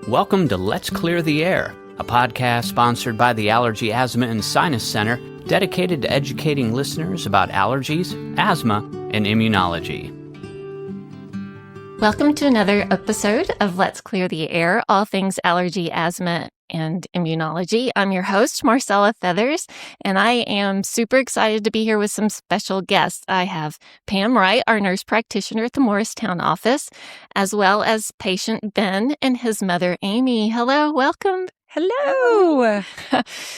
Welcome to Let's Clear the Air, a podcast sponsored by the Allergy, Asthma, and Sinus Center, dedicated to educating listeners about allergies, asthma, and immunology. Welcome to another episode of Let's Clear the Air, all things allergy, asthma, and immunology. I'm your host, Marcella Feathers, and I am super excited to be here with some special guests. I have Pam Wright, our nurse practitioner at the Morristown office, as well as patient Ben and his mother, Amy. Hello, welcome. Hello.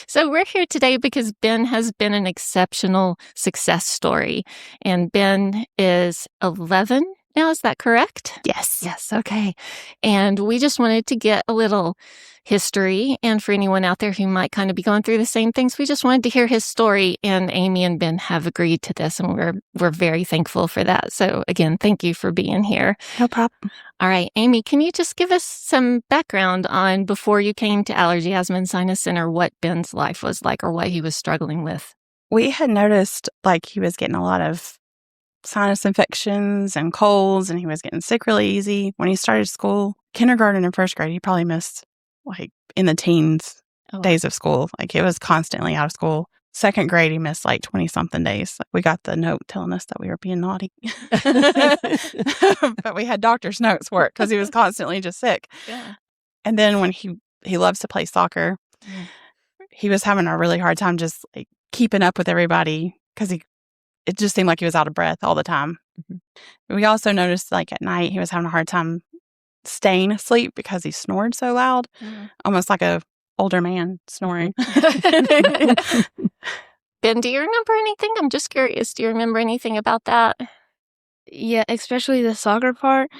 So we're here today because Ben has been an exceptional success story, and Ben is 11 now, is that correct? Yes. Yes, okay. And we just wanted to get a little history, and for anyone out there who might kind of be going through the same things, we just wanted to hear his story, and Amy and Ben have agreed to this, and we're very thankful for that. So again, thank you for being here. No problem. All right, Amy, can you just give us some background on before you came to Allergy, Asthma, and Sinus Center, what Ben's life was like or what he was struggling with? We had noticed he was getting a lot of sinus infections and colds, and he was getting sick really easy. When he started school, kindergarten and first grade, he probably missed in the teens days of school. It was constantly out of school. Second grade, he missed 20-something days. We got the note telling us that we were being naughty. But we had doctor's notes for it because he was constantly just sick. Yeah. And then when he loves to play soccer, he was having a really hard time just keeping up with everybody because it just seemed like he was out of breath all the time. Mm-hmm. We also noticed at night he was having a hard time staying asleep because he snored so loud, almost like a older man snoring. Ben, do you remember anything? I'm just curious. Do you remember anything about that? Yeah, especially the soccer part.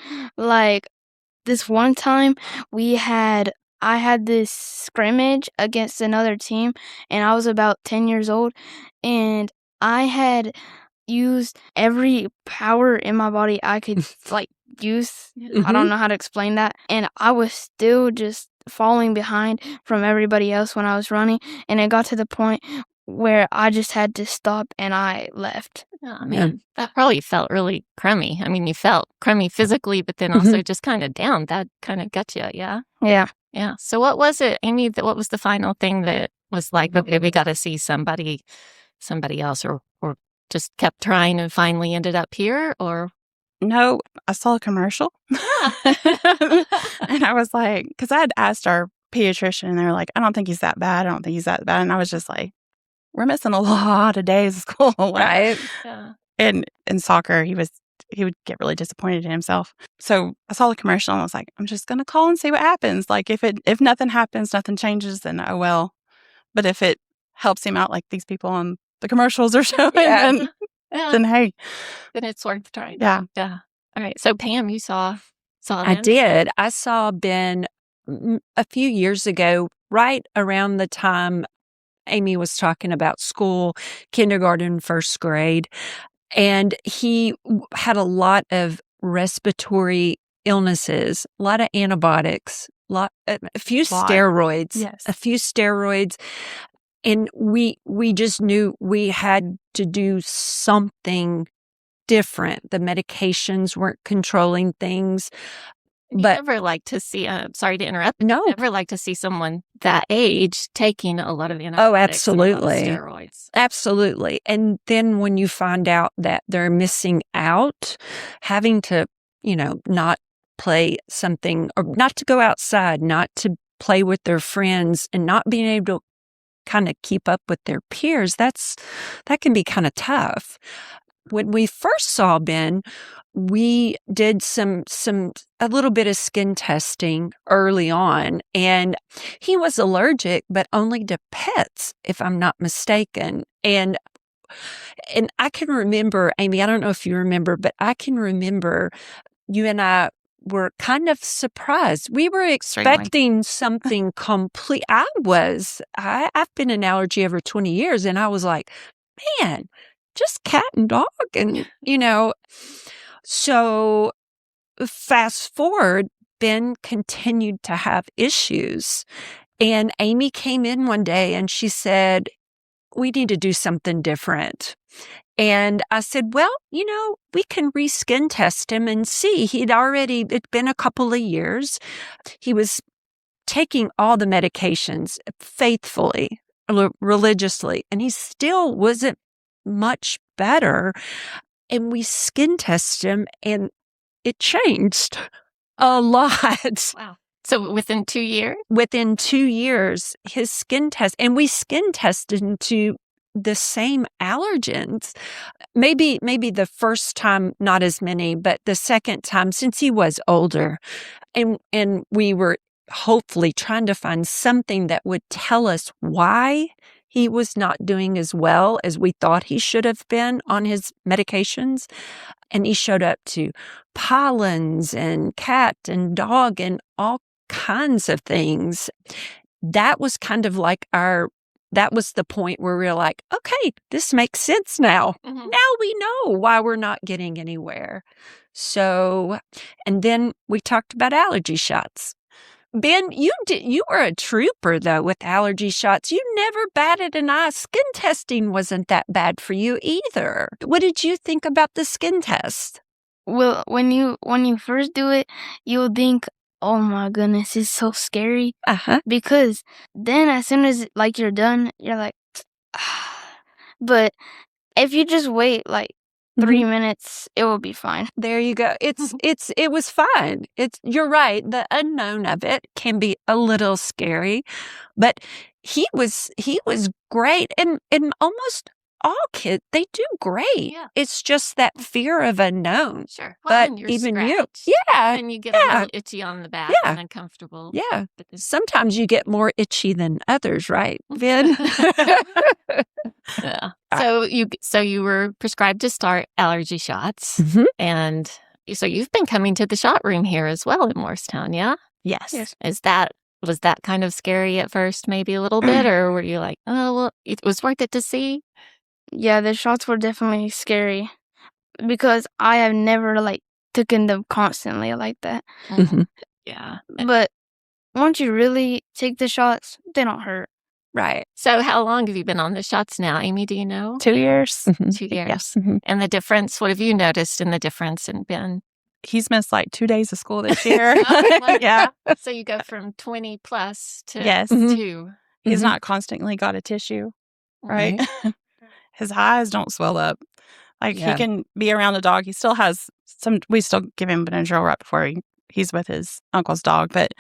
This one time I had this scrimmage against another team, and I was about 10 years old, and I had used every power in my body I could use. Mm-hmm. I don't know how to explain that. And I was still just falling behind from everybody else when I was running. And it got to the point where I just had to stop and I left. Oh, man, that probably felt really crummy. I mean, you felt crummy physically, but then also just kind of down. That kind of got you, yeah? Yeah. Yeah. So what was it, Amy, what was the final thing that was okay, we got to see somebody else, or just kept trying and finally ended up here, or? No, I saw a commercial. And I was because I had asked our pediatrician, and they were like, I don't think he's that bad. I don't think he's that bad. And I was just we're missing a lot of days of school. Right. Yeah. And in soccer, he would get really disappointed in himself. So I saw the commercial and I was like, I'm just going to call and see what happens. If nothing happens, nothing changes, then oh well. But if it helps him out, these people on the commercials are showing, then hey. Then it's worth trying. Yeah. Yeah. All right. So Pam, you saw I Ben? did. I saw Ben a few years ago, right around the time Amy was talking about school, kindergarten, first grade. And he had a lot of respiratory illnesses, a lot of antibiotics, a few steroids. Yes. A few steroids. And we just knew we had to do something different. The medications weren't controlling things. But you never like to see, sorry to interrupt. No. Never like to see someone that age taking a lot of antibiotics. Oh, absolutely. And a lot of steroids. Absolutely. And then when you find out that they're missing out, having to, not play something, or not to go outside, not to play with their friends, and not being able to kind of keep up with their peers, that can be kind of tough. When we first saw Ben, we did a little bit of skin testing early on, and he was allergic, but only to pets, if I'm not mistaken. And I can remember, Amy, I don't know if you remember, but I can remember you and I were kind of surprised. We were expecting something complete. I've been in allergy over 20 years, and I was like, man, just cat and dog. And, so fast forward, Ben continued to have issues. And Amy came in one day and she said, we need to do something different. And I said, well, we can reskin test him and see. It'd been a couple of years. He was taking all the medications faithfully, religiously, and he still wasn't much better. And we skin tested him, and it changed a lot. Wow. So within 2 years? Within 2 years, his skin test, and we skin tested into the same allergens. Maybe the first time, not as many, but the second time, since he was older, and we were hopefully trying to find something that would tell us why he was not doing as well as we thought he should have been on his medications. And he showed up to pollens and cat and dog and all kinds of things. That was kind of like that was the point where we were like, okay, this makes sense now. Mhm. Now we know why we're not getting anywhere. So, and then we talked about allergy shots. Ben, you were a trooper though with allergy shots. You never batted an eye. Skin testing wasn't that bad for you either. What did you think about the skin test? Well, when you first do it, you'll think, "Oh my goodness, it's so scary." Uh-huh. Because then as soon as like you're done, you're like, but if you just wait like 3 minutes, it will be fine. There you go. It was fine. You're right. The unknown of it can be a little scary, but he was great, and almost all kids, they do great. Yeah. It's just that fear of unknown. Sure. But and you're even scratched, you, yeah, and you get a little itchy on the back Yeah. and uncomfortable. yeah. But this- Sometimes you get more itchy than others, right, Ben? Yeah. So you were prescribed to start allergy shots, Mhm. and so you've been coming to the shot room here as well in Morristown, yeah? Yes. Was that kind of scary at first, maybe a little bit, or were you like, oh well, it was worth it to see? Yeah, the shots were definitely scary because I have never like taken them constantly like that. Mhm. Yeah. But once you really take the shots, they don't hurt. Right. So how long have you been on the shots now, Amy? Do you know? 2 years. Mhm. 2 years. Yes. Mhm. And the difference? What have you noticed in the difference in Ben? He's missed like 2 days of school this year. Oh, yeah. So you go from 20 plus to Yes. 2. He's Mhm. not constantly got a tissue, right? Right. His eyes don't swell up. Like Yeah. he can be around a dog. He still has we still give him Benadryl right before he's with his uncle's dog, but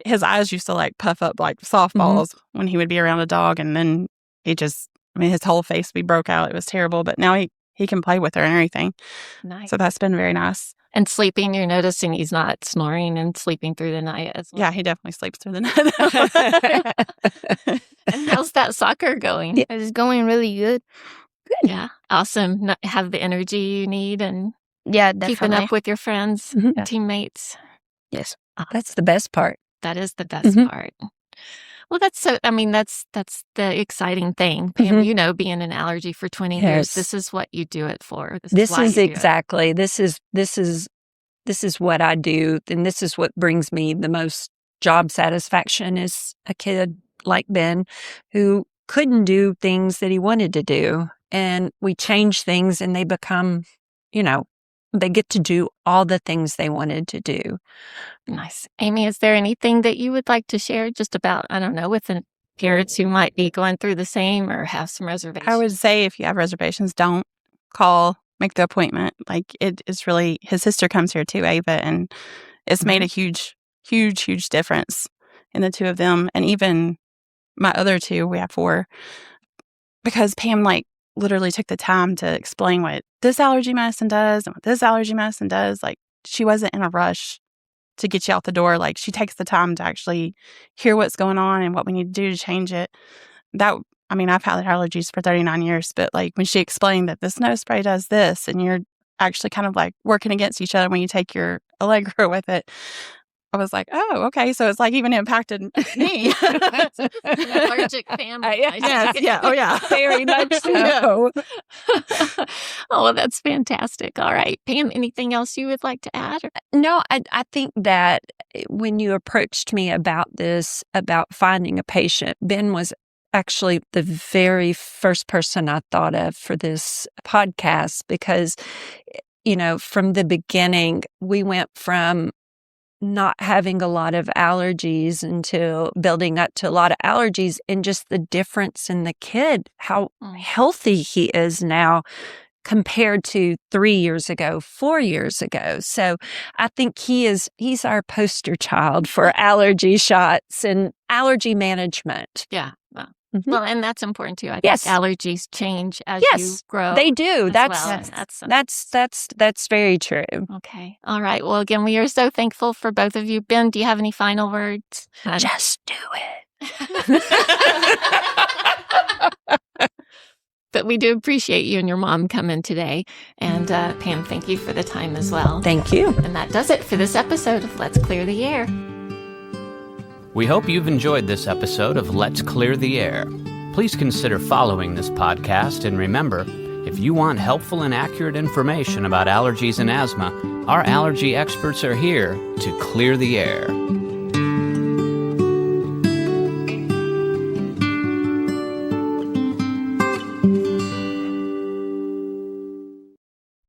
his eyes used to like puff up like softballs when he would be around a dog. And then his whole face would be broke out. It was terrible, but now he can play with her and everything. Nice. So that's been very nice. And sleeping, you're noticing he's not snoring and sleeping through the night as well. Yeah, he definitely sleeps through the night. And how's that soccer going? It's going really good. Yeah. Awesome. Have the energy you need and Yeah, keeping definitely. up with your friends, Mhm. teammates. Yes. That's the best part. That is the best Mhm. part. Well, that's the exciting thing. Pam, Mhm. being an allergy for 20 years, Yes. this is what you do it for. This why is you do it. exactly. This is what I do, and this is what brings me the most job satisfaction is a kid like Ben who couldn't do things that he wanted to do, and we change things and they become, they get to do all the things they wanted to do. Nice. Amy, is there anything that you would like to share just about, I don't know, with the parents who might be going through the same or have some reservations? I would say if you have reservations, don't call, make the appointment. Like it is really, his sister comes here too, Ava, and it's made a huge, huge, huge difference in the two of them. And even my other two, we have 4, because Pam literally took the time to explain what this allergy medicine does and what this allergy medicine does. Like she wasn't in a rush to get you out the door. Like she takes the time to actually hear what's going on and what we need to do to change it. I've had allergies for 39 years, but when she explained that this nose spray does this and you're actually kind of working against each other when you take your Allegra with it, I was like, oh, okay. So it's even impacted me. It's an allergic family. Yes. Yeah. Oh, yeah. Very much so. Oh, well, that's fantastic. All right. Pam, anything else you would like to add? No, I think that when you approached me about this, about finding a patient, Ben was actually the very first person I thought of for this podcast because, from the beginning, we went from not having a lot of allergies until building up to a lot of allergies, and just the difference in the kid, how healthy he is now compared to 3 years ago, 4 years ago. So I think he's our poster child for allergy shots and allergy management. Yeah. Well, Mhm. well, and that's important too. I think Yes. allergies change as you Yes, grow. they do. as That's well. And that's very true. okay. All right. Well, again, we are so thankful for both of you. Ben, do you have any final words? Just do it. But we do appreciate you and your mom coming today. And Pam, thank you for the time as well. Thank you. And that does it for this episode of Let's Clear the Air. We hope you've enjoyed this episode of Let's Clear the Air. Please consider following this podcast, and remember, if you want helpful and accurate information about allergies and asthma, our allergy experts are here to clear the air.